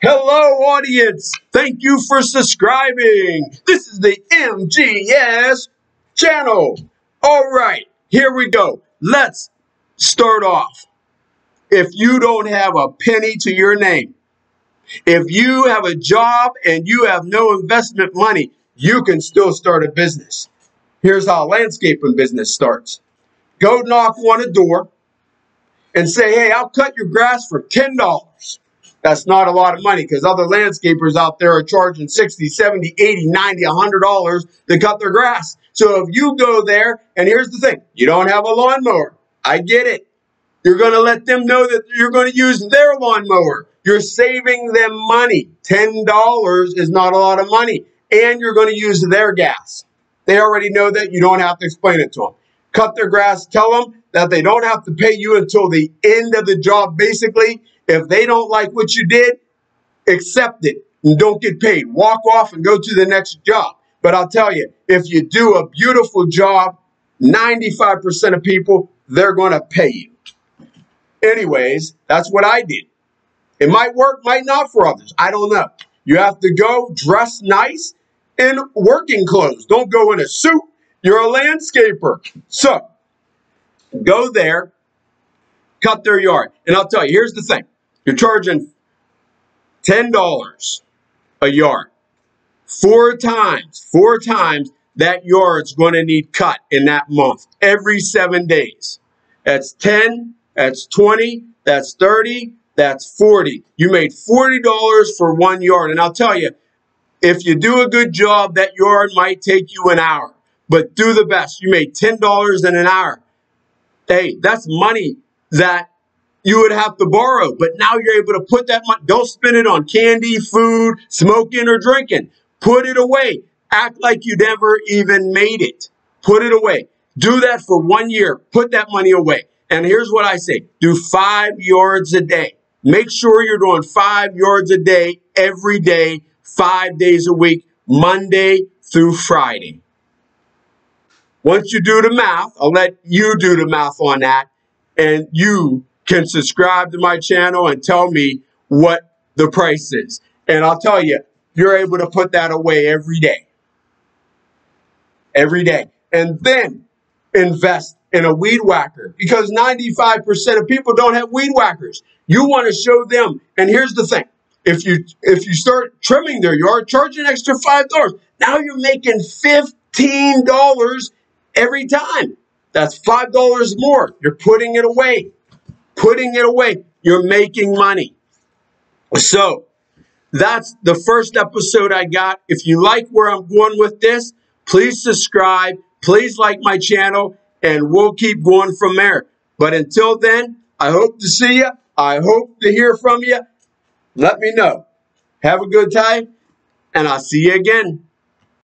Hello, audience. Thank you for subscribing. This is the MGS channel. All right, here we go. Let's start off. If you don't have a penny to your name, if you have a job and you have no investment money, you can still start a business. Here's how a landscaping business starts. Go knock on a door and say, hey, I'll cut your grass for $10. That's not a lot of money because other landscapers out there are charging $60, $70, $80, $90, $100 to cut their grass. So if you go there, and here's the thing, you don't have a lawnmower. I get it. You're going to let them know that you're going to use their lawnmower. You're saving them money. $10 is not a lot of money. And you're going to use their gas. They already know that. You don't have to explain it to them. Cut their grass. Tell them that they don't have to pay you until the end of the job, basically. If they don't like what you did, accept it and don't get paid. Walk off and go to the next job. But I'll tell you, if you do a beautiful job, 95% of people, they're going to pay you. Anyways, that's what I did. It might work, might not for others. I don't know. You have to go dress nice in working clothes. Don't go in a suit. You're a landscaper. So, go there, cut their yard. And I'll tell you, here's the thing. You're charging $10 a yard. Four times that yard's going to need cut in that month, every 7 days. That's 10, that's 20, that's 30, that's 40. You made $40 for 1 yard. And I'll tell you, if you do a good job, that yard might take you an hour. But do the best. You made $10 in an hour. Hey, that's money that you would have to borrow. But now you're able to put that money. Don't spend it on candy, food, smoking, or drinking. Put it away. Act like you never even made it. Put it away. Do that for 1 year. Put that money away. And here's what I say. Do 5 yards a day. Make sure you're doing 5 yards a day, every day, 5 days a week, Monday through Friday. Once you do the math, I'll let you do the math on that, and you can subscribe to my channel and tell me what the price is. And I'll tell you, you're able to put that away every day. Every day. And then invest in a weed whacker, because 95% of people don't have weed whackers. You want to show them. And here's the thing. If you start trimming their yard, charge an extra $5. Now you're making $15 every time. That's $5 more. You're putting it away. Putting it away. You're making money. So that's the first episode I got. If you like where I'm going with this, please subscribe. Please like my channel, and we'll keep going from there. But until then, I hope to see you. I hope to hear from you. Let me know. Have a good time, and I'll see you again.